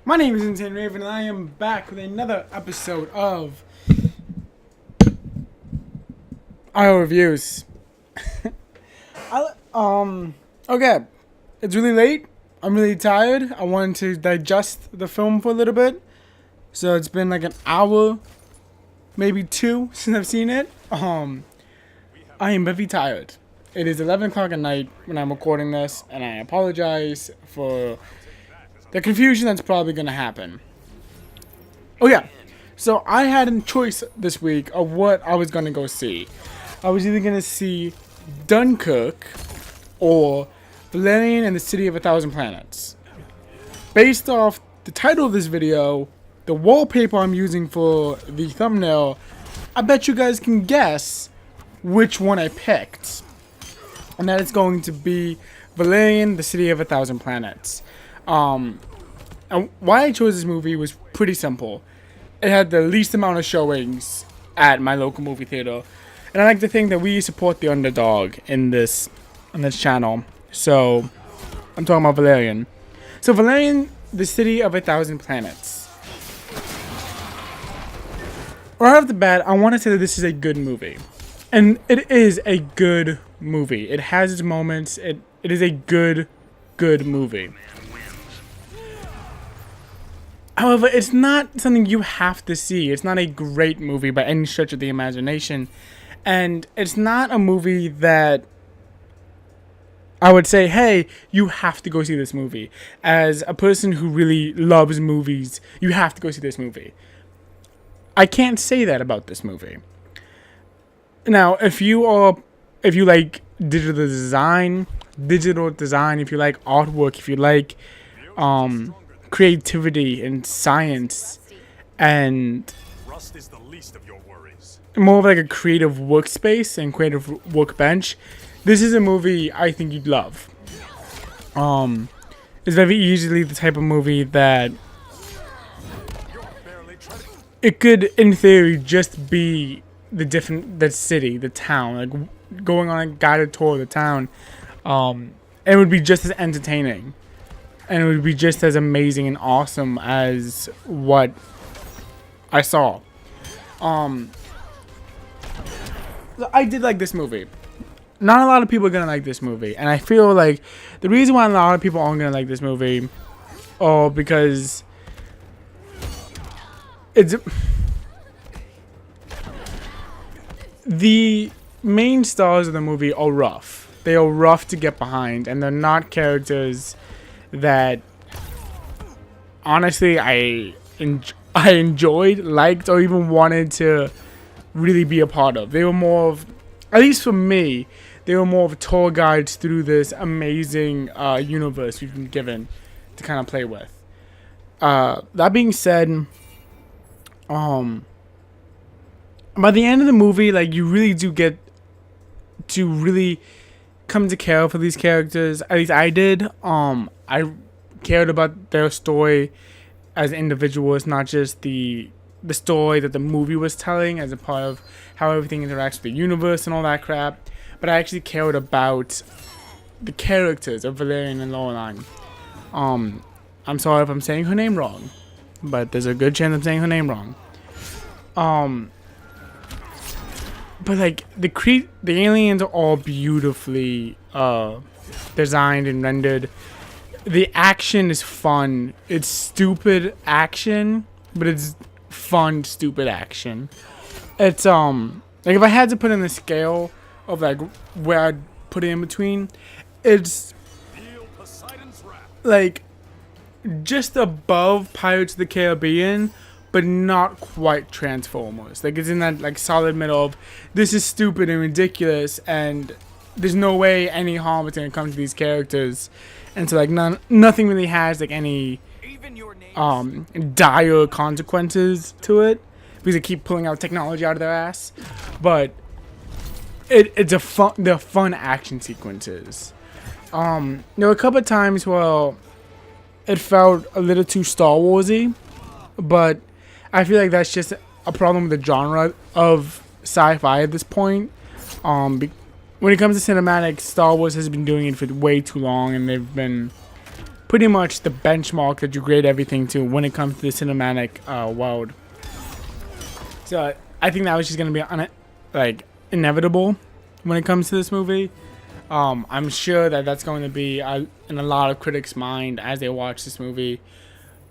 My name is Insane Raven, and I am back with another episode of our reviews. Okay, it's really late. I'm really tired. I wanted to digest the film for a little bit, so it's been like an hour, maybe two, since I've seen it. I am very tired. It is 11 o'clock at night when I'm recording this, and I apologize for the confusion that's probably going to happen. Oh yeah, so I had a choice this week of what I was going to go see. I was either going to see Dunkirk or Valerian and the City of a Thousand Planets. Based off the title of this video, the wallpaper I'm using for the thumbnail, I bet you guys can guess which one I picked. And that is going to be Valerian, the City of a Thousand Planets. And why I chose this movie was pretty simple. It had the least amount of showings at my local movie theater, and I like to think that we support the underdog in this channel. So I'm talking about Valerian. So Valerian, the City of a Thousand Planets. Right off the bat, I want to say that this is a good movie, and it is a good movie. It has its moments. It is a good movie. However, it's not something you have to see. It's not a great movie by any stretch of the imagination. And it's not a movie that I would say, hey, you have to go see this movie. As a person who really loves movies, you have to go see this movie. I can't say that about this movie. Now, if you like digital design, if you like artwork, if you like creativity and science and more of like a creative workspace and creative workbench, this is a movie I think you'd love. It's very easily the type of movie that it could, in theory, just be the city, the town, like going on a guided tour of the town. It would be just as entertaining. And it would be just as amazing and awesome as what I saw. I did like this movie. Not a lot of people are gonna like this movie, and I feel like the reason why a lot of people aren't gonna like this movie, because it's the main stars of the movie are rough. They are rough to get behind, and they're not characters that honestly I enjoyed, liked, or even wanted to really be a part of. They were more of, at least for me, they were more of tour guides through this amazing universe we've been given to kind of play with. That being said, by the end of the movie, like, you really do get to really come to care for these characters. At least I did. I cared about their story as individuals, not just the story that the movie was telling as a part of how everything interacts with the universe and all that crap. But I actually cared about the characters of Valerian and Laureline. I'm sorry if I'm saying her name wrong, but there's a good chance I'm saying her name wrong. But like the aliens are all beautifully designed and rendered. The action is fun. It's stupid action, but it's fun, stupid action. It's like, if I had to put in the scale of like where I'd put it in between, it's like just above Pirates of the Caribbean, but not quite Transformers. Like, it's in that like solid middle of, this is stupid and ridiculous, and there's no way any harm is gonna come to these characters. And so like nothing really has like any dire consequences to it, because they keep pulling out technology out of their ass. But they're fun action sequences. There were a couple of times where it felt a little too Star Warsy, but I feel like that's just a problem with the genre of sci-fi at this point. When it comes to cinematics, Star Wars has been doing it for way too long, and they've been pretty much the benchmark that you grade everything to when it comes to the cinematic world. So I think that was just gonna be like inevitable when it comes to this movie. I'm sure that that's going to be in a lot of critics' mind as they watch this movie,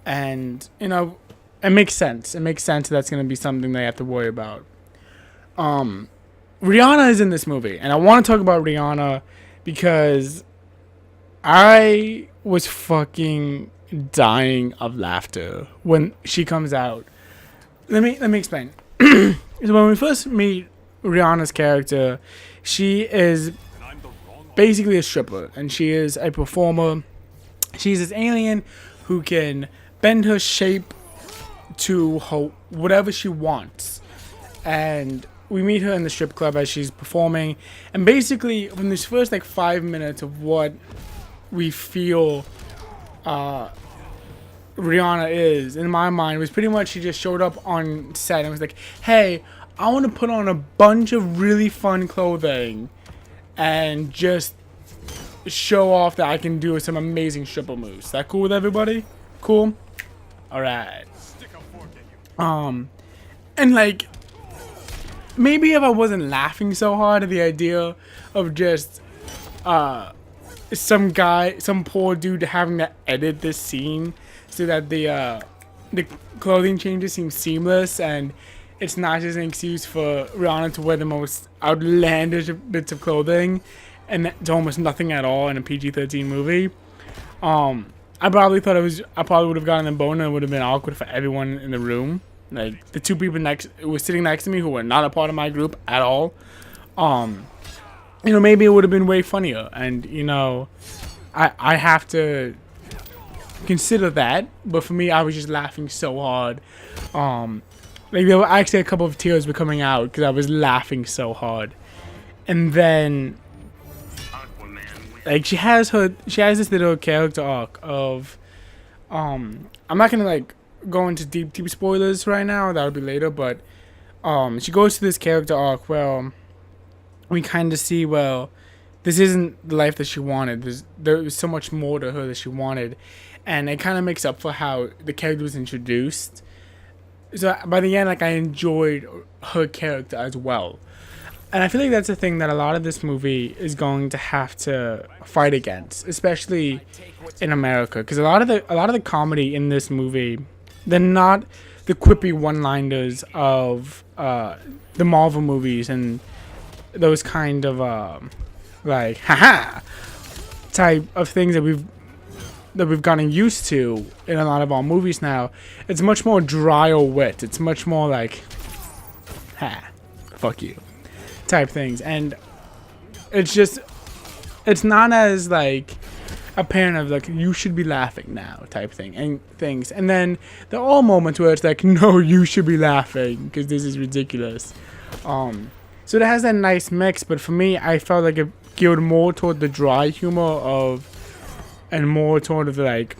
and you know, it makes sense. It makes sense that that's going to be something they have to worry about. Rihanna is in this movie, and I want to talk about Rihanna because I was fucking dying of laughter when she comes out. Let me explain. So when we first meet Rihanna's character, she is basically a stripper, and she is a performer. She's this alien who can bend her shape to whatever she wants, and we meet her in the strip club as she's performing. And basically, from this first like 5 minutes of what we feel Rihanna is, in my mind, was pretty much she just showed up on set and was like, "Hey, I want to put on a bunch of really fun clothing and just show off that I can do some amazing stripper moves." Is that cool with everybody? Cool? Alright. And like, maybe if I wasn't laughing so hard at the idea of just some poor dude having to edit this scene so that the clothing changes seem seamless and it's not just an excuse for Rihanna to wear the most outlandish bits of clothing and it's almost nothing at all in a PG-13 movie. I probably would have gotten a boner and it would have been awkward for everyone in the room. Like, the two people sitting next to me who were not a part of my group at all. You know, maybe it would have been way funnier. And, you know, I have to consider that. But for me, I was just laughing so hard. Like, there were actually a couple of tears were coming out because I was laughing so hard. And then, like, she has this little character arc of, I'm not gonna like go into deep spoilers right now. That'll be later. But she goes to this character arc where we kind of see, well, this isn't the life that she wanted. There was so much more to her that she wanted, and it kind of makes up for how the character was introduced. So by the end, like, I enjoyed her character as well. And I feel like that's the thing that a lot of this movie is going to have to fight against, especially in America, because a lot of the comedy in this movie, they're not the quippy one-liners of the Marvel movies and those kind of like haha type of things that we've gotten used to in a lot of our movies now. It's much more drier wit. It's much more like, ha, fuck you type things. And it's not as like apparent of like, you should be laughing now type thing and things. And then there are all moments where it's like, no, you should be laughing because this is ridiculous. So it has that nice mix, but for me, I felt like it geared more toward the dry humor and more toward like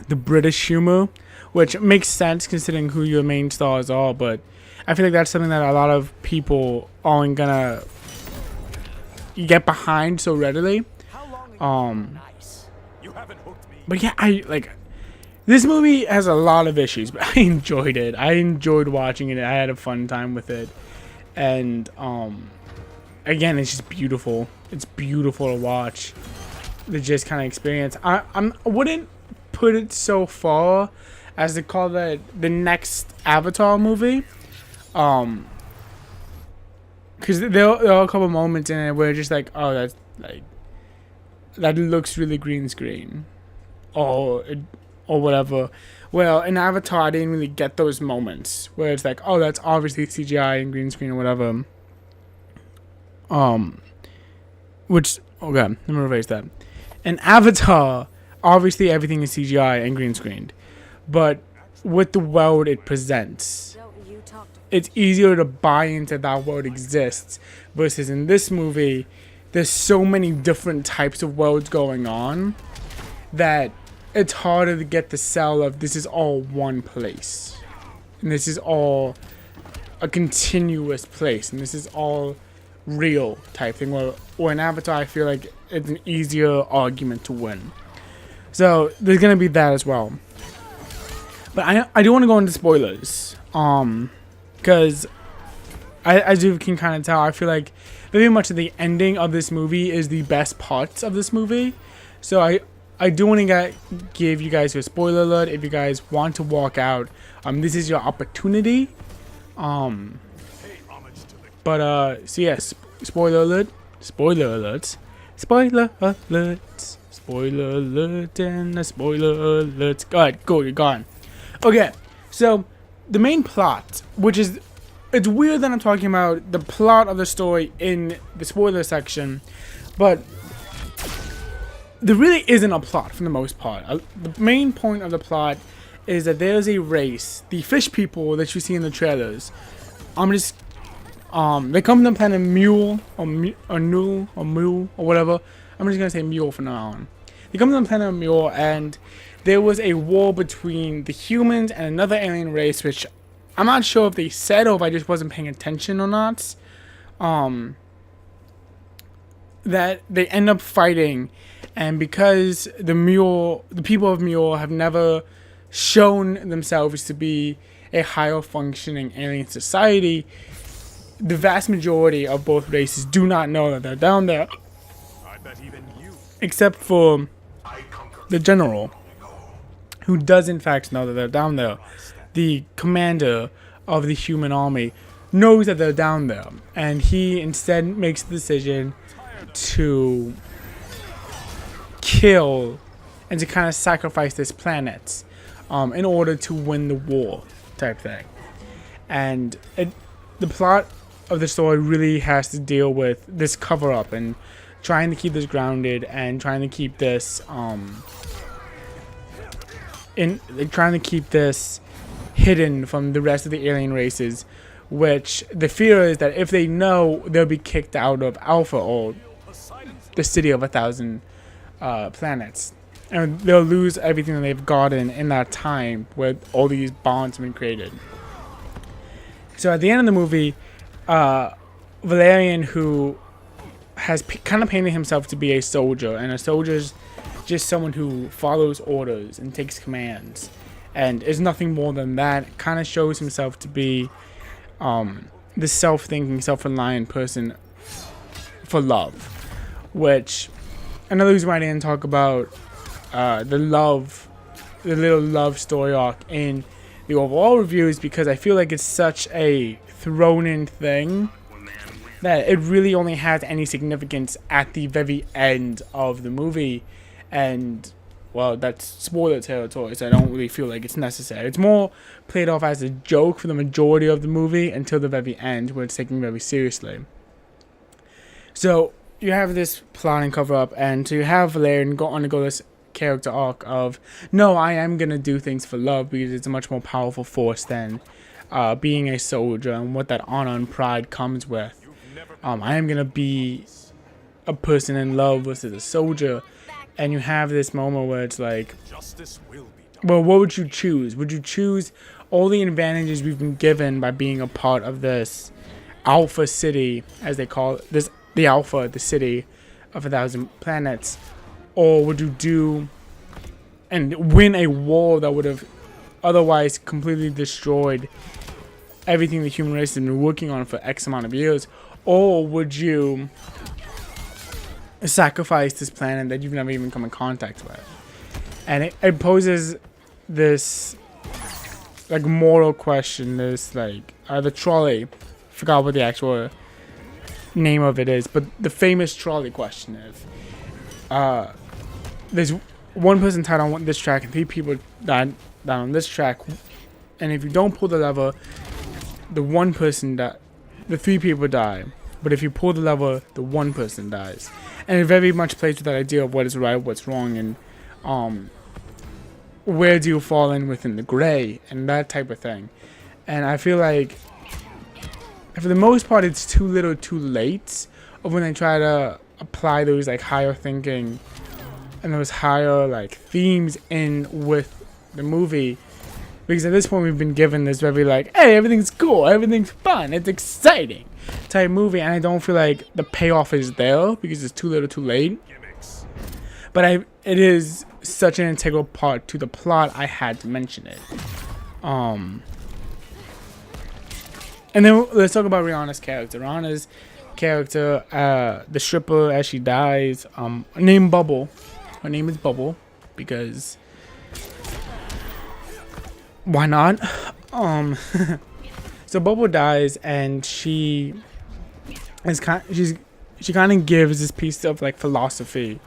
the British humor, which makes sense considering who your main stars are. But I feel like that's something that a lot of people aren't gonna get behind so readily. But yeah, this movie has a lot of issues, but I enjoyed it. I enjoyed watching it. I had a fun time with it. And again, it's just beautiful. It's beautiful to watch. The just kind of experience. I wouldn't put it so far as to call that the next Avatar movie. Because there are a couple moments in it where just like, oh, that's like, that looks really green screen, or whatever. Well, in Avatar, I didn't really get those moments where it's like, oh, that's obviously CGI and green screen or whatever. Which, okay, let me rephrase that. In Avatar, obviously everything is CGI and green screened, but with the world it presents, it's easier to buy into that world exists. Versus in this movie, there's so many different types of worlds going on that it's harder to get the sell of this is all one place, and this is all a continuous place, and this is all real type thing. Or in Avatar, I feel like it's an easier argument to win. So there's gonna be that as well. But I do want to go into spoilers, because as you can kind of tell, I feel like very much the ending of this movie is the best parts of this movie. So I do want to give you guys a spoiler alert. If you guys want to walk out, this is your opportunity. So yes, spoiler alert, spoiler alerts, spoiler alerts, spoiler alert, and a spoiler alert. Good, cool, you're gone. Okay, so the main plot, which is, it's weird that I'm talking about the plot of the story in the spoiler section, but there really isn't a plot for the most part. The main point of the plot is that there's a race, the fish people that you see in the trailers. They come from the planet Mule, or Nul, or Mule, or whatever. I'm just gonna say Mule from now on. They come from the planet Mule, and there was a war between the humans and another alien race, which I'm not sure if they said or if I just wasn't paying attention or not. That they end up fighting, and because the people of Mule have never shown themselves to be a higher functioning alien society, the vast majority of both races do not know that they're down there, except for the general, who does in fact know that they're down there. The commander of the human army knows that they're down there, and he instead makes the decision to kill and to kind of sacrifice this planet in order to win the war type thing. And the plot of the story really has to deal with this cover-up and trying to keep this grounded and trying to keep this trying to keep this hidden from the rest of the alien races, which the fear is that if they know, they'll be kicked out of Alpha, or the city of 1,000 planets, and they'll lose everything that they've gotten in that time where all these bonds have been created. So at the end of the movie, Valerian, who has kind of painted himself to be a soldier, and a soldier's just someone who follows orders and takes commands, and is nothing more than that, kind of shows himself to be the self-thinking, self-reliant person for love. Which, another reason why I didn't talk about the little love story arc in the overall review is because I feel like it's such a thrown-in thing that it really only has any significance at the very end of the movie. And, well, that's spoiler territory, so I don't really feel like it's necessary. It's more played off as a joke for the majority of the movie until the very end, where it's taken very seriously. So you have this plot and cover up, and so you have Valerian undergo this character arc of, no, I am going to do things for love because it's a much more powerful force than being a soldier and what that honor and pride comes with. I am going to be a person in love versus a soldier. And you have this moment where it's like, well, what would you choose? Would you choose all the advantages we've been given by being a part of this Alpha City, as they call it, the Alpha, the city of 1,000 planets? Or would you do and win a war that would have otherwise completely destroyed everything the human race has been working on for X amount of years? Or would you sacrifice this planet that you've never even come in contact with? And it poses this like moral question, this like the trolley, forgot what the actual name of it is, but the famous trolley question is, there's one person tied on this track and 3 people died on this track, and if you don't pull the lever, the 3 people die, but if you pull the lever, the 1 person dies. And it very much plays with that idea of what is right, what's wrong, and where do you fall in within the gray, and that type of thing. And I feel like, for the most part, it's too little too late of when they try to apply those like higher thinking and those higher like themes in with the movie. Because at this point we've been given this very like, hey, everything's cool, everything's fun, it's exciting type movie, and I don't feel like the payoff is there because it's too little too late. But it is such an integral part to the plot, I had to mention it. And then let's talk about Rihanna's character. Rihanna's character, the stripper, as she dies, named Bubble. Her name is Bubble because why not? So Bubble dies, and she kind of gives this piece of like philosophy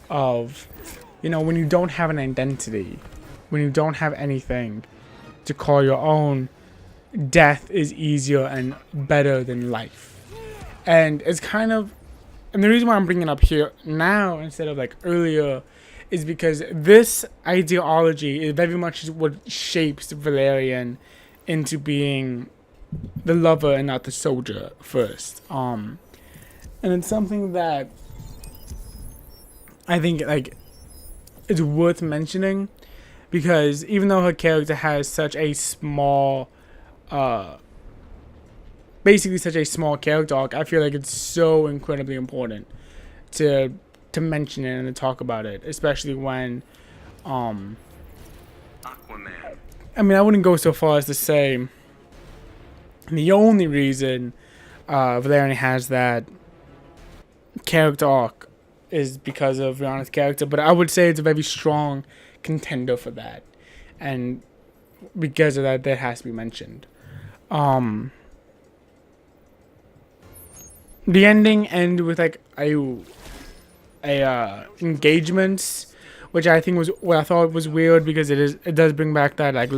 of, you know, when you don't have an identity, when you don't have anything to call your own, death is easier and better than life. And it's kind of, and the reason why I'm bringing it up here now instead of like earlier is because this ideology is very much what shapes Valerian into being the lover and not the soldier first. And it's something that I think like it's worth mentioning, because even though her character has such a small basically such a small character arc, I feel like it's so incredibly important to mention it and to talk about it, especially when Aquaman. I mean, I wouldn't go so far as to say the only reason Valerian has that character arc is because of Rihanna's character, but I would say it's a very strong contender for that, and because of that has to be mentioned. The ending end with like a engagements, which I think was what I thought was weird, because it does bring back that like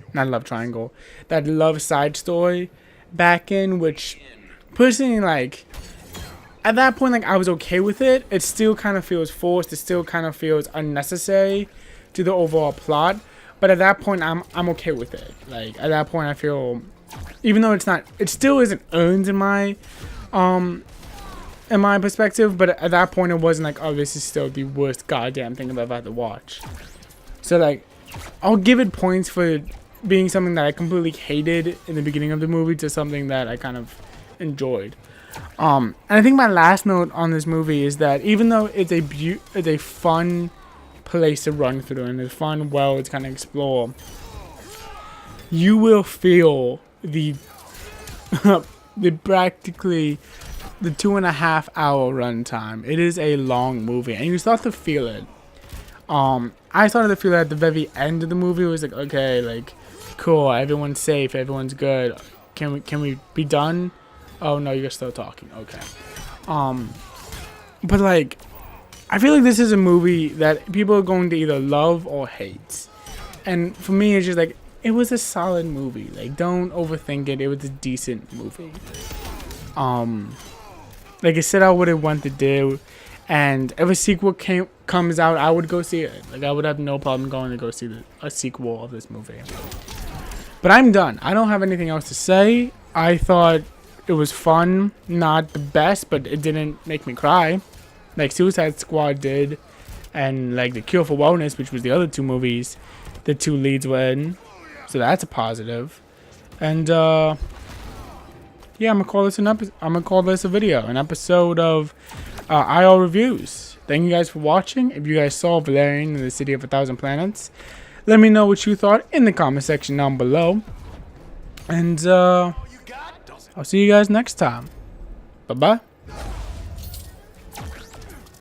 that love side story back in, which personally, like, at that point, like, I was okay with it. It still kind of feels forced. It still kind of feels unnecessary to the overall plot. But at that point, I'm okay with it. Like, at that point, I feel, even though it still isn't earned in my perspective. But at that point, it wasn't like, oh, this is still the worst goddamn thing I've ever had to watch. So like, I'll give it points for being something that I completely hated in the beginning of the movie to something that I kind of enjoyed. And I think my last note on this movie is that even though it's a fun place to run through and it's fun world to kind of explore, you will feel the practically the 2.5 hour runtime. It is a long movie, and you start to feel it. I started to feel it at the very end of the movie. It was like, okay, like, cool, everyone's safe, everyone's good. Can we be done? Oh no, you're still talking. Okay. But like, I feel like this is a movie that people are going to either love or hate. And for me, it's just like, it was a solid movie. Like, don't overthink it. It was a decent movie. Like, it set out what it wanted to do. And if a sequel comes out, I would go see it. Like, I would have no problem going to go see a sequel of this movie. But I'm done. I don't have anything else to say. I thought it was fun. Not the best, but it didn't make me cry like Suicide Squad did. And like The Cure for Wellness, which was the other two movies the two leads were in. So that's a positive. And yeah, I'm gonna call this a video, an episode of IR Reviews. Thank you guys for watching. If you guys saw Valerian in the City of a Thousand Planets, let me know what you thought in the comment section down below. And I'll see you guys next time. Bye bye.